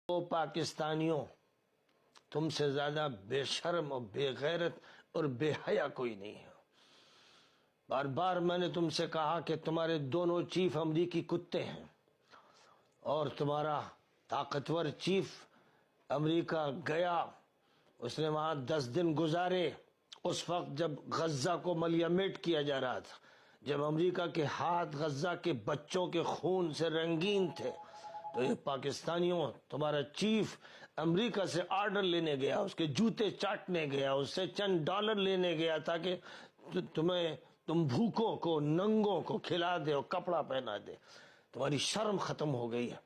وہ پاکستانیوں، تم سے زیادہ بے شرم اور بے غیرت اور بے حیا کوئی نہیں ہے۔ بار بار میں نے تم سے کہا کہ تمہارے دونوں چیف امریکی کتے ہیں، اور تمہارا طاقتور چیف امریکہ گیا، اس نے وہاں 10 دن گزارے، اس وقت جب غزہ کو ملیمیٹ کیا جا رہا تھا، جب امریکہ کے ہاتھ غزہ کے بچوں کے خون سے رنگین تھے، تو یہ پاکستانیوں، تمہارا چیف امریکہ سے آرڈر لینے گیا، اس کے جوتے چاٹنے گیا، اس سے چند ڈالر لینے گیا تاکہ تم بھوکوں کو، ننگوں کو کھلا دے اور کپڑا پہنا دے۔ تمہاری شرم ختم ہو گئی ہے،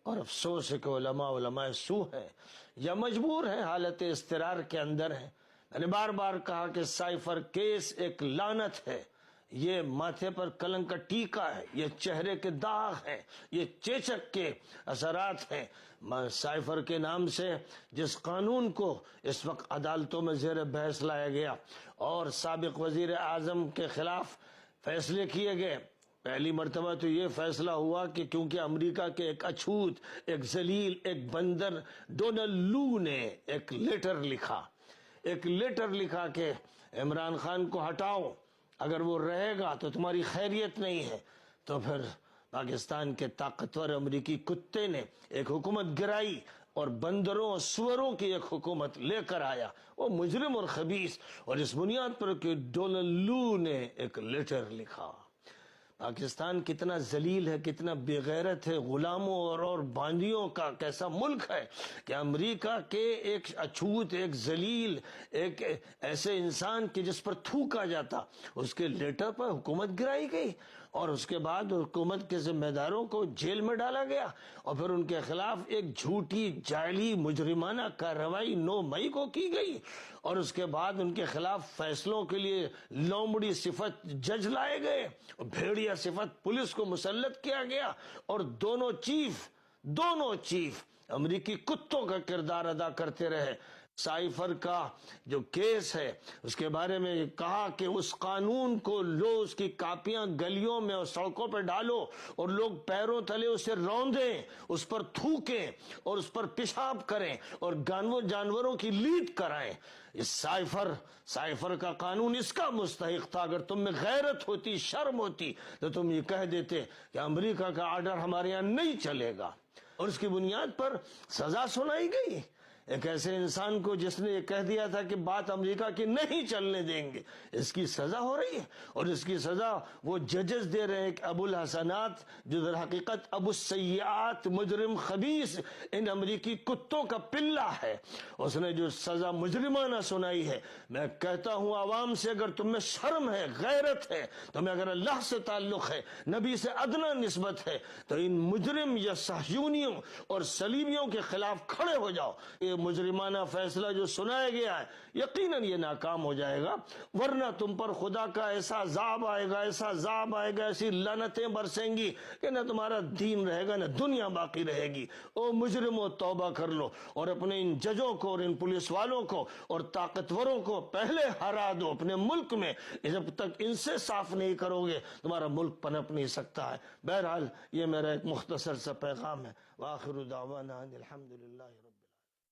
اور افسوس ہے کہ علماء سو ہیں یا مجبور ہیں، حالت اضطرار کے اندر ہیں۔ میں نے بار بار کہا کہ سائفر کیس ایک لعنت ہے، یہ ماتھے پر کلنک کا ٹیکا ہے، یہ چہرے کے داغ ہیں، یہ چیچک کے اثرات ہیں۔ سائفر کے نام سے جس قانون کو اس وقت عدالتوں میں زیر بحث لایا گیا اور سابق وزیر اعظم کے خلاف فیصلے کیے گئے، پہلی مرتبہ تو یہ فیصلہ ہوا کہ کیونکہ امریکہ کے ایک اچھوت، ایک ذلیل، ایک بندر ڈونلڈ لو نے ایک لیٹر لکھا کہ عمران خان کو ہٹاؤ، اگر وہ رہے گا تو تمہاری خیریت نہیں ہے، تو پھر پاکستان کے طاقتور امریکی کتے نے ایک حکومت گرائی اور بندروں اور سوروں کی ایک حکومت لے کر آیا، وہ مجرم اور خبیث، اور اس بنیاد پر کہ ڈونلڈ لو نے ایک لیٹر لکھا۔ پاکستان کتنا ذلیل ہے، کتنا بے غیرت ہے، غلاموں اور باندیوں کا کیسا ملک ہے کہ امریکہ کے ایک اچھوت، ایک ذلیل، ایک ایسے انسان کی جس پر تھوکا جاتا، اس کے لیٹر پر حکومت گرائی گئی، اور اس کے بعد حکومت کے ذمہ داروں کو جیل میں ڈالا گیا، اور پھر ان کے خلاف ایک جھوٹی، جعلی، مجرمانہ کارروائی 9 مئی کو کی گئی، اور اس کے بعد ان کے خلاف فیصلوں کے لیے لومڑی صفت جج لائے گئے، بھیڑیا صفت پولیس کو مسلط کیا گیا، اور دونوں چیف امریکی کتوں کا کردار ادا کرتے رہے۔ سائفر کا جو کیس ہے، اس کے بارے میں کہا کہ اس قانون کو لو، اس کی کاپیاں گلیوں میں اور سڑکوں پہ ڈالو، اور لوگ پیروں تلے اسے روندیں، اس پر تھوکیں اور اس پر پیشاب کریں اور جانوروں کی لیڈ کرائیں۔ اس سائفر کا قانون اس کا مستحق تھا۔ اگر تم میں غیرت ہوتی، شرم ہوتی، تو تم یہ کہہ دیتے کہ امریکہ کا آرڈر ہمارے یہاں نہیں چلے گا، اور اس کی بنیاد پر سزا سنائی گئی ایک ایسے انسان کو جس نے یہ کہہ دیا تھا کہ بات امریکہ کی نہیں چلنے دیں گے۔ اس کی سزا ہو رہی ہے، اور اس کی سزا وہ ججز دے رہے ہیں کہ ابو الحسنات، جو در حقیقت ابو السیئات، مجرم خبیث، ان امریکی کتوں کا پلہ ہے، اس نے جو سزا مجرمانہ سنائی ہے۔ میں کہتا ہوں عوام سے، اگر تم میں شرم ہے، غیرت ہے، تمہیں اگر اللہ سے تعلق ہے، نبی سے ادنا نسبت ہے، تو ان مجرم یا صہیونیوں اور صلیبیوں کے خلاف کھڑے ہو جاؤ۔ یہ مجرمانہ فیصلہ جو سنایا گیا ہے، یقیناً یہ ناکام ہو جائے گا، ورنہ تم پر خدا کا ایسا عذاب آئے گا، ایسی لعنتیں برسیں گی کہ نہ تمہارا دین رہے گا، نہ دنیا باقی رہے گی۔ او مجرمو، توبہ کر لو، اور اپنے ان ججوں کو اور ان پولیس والوں کو اور طاقتوروں کو پہلے ہرا دو اپنے ملک میں۔ جب تک ان سے صاف نہیں کرو گے، تمہارا ملک پنپ نہیں سکتا ہے۔ بہرحال یہ میرا ایک مختصر سا پیغام ہے۔ وآخر دعوانا ان الحمدللہ۔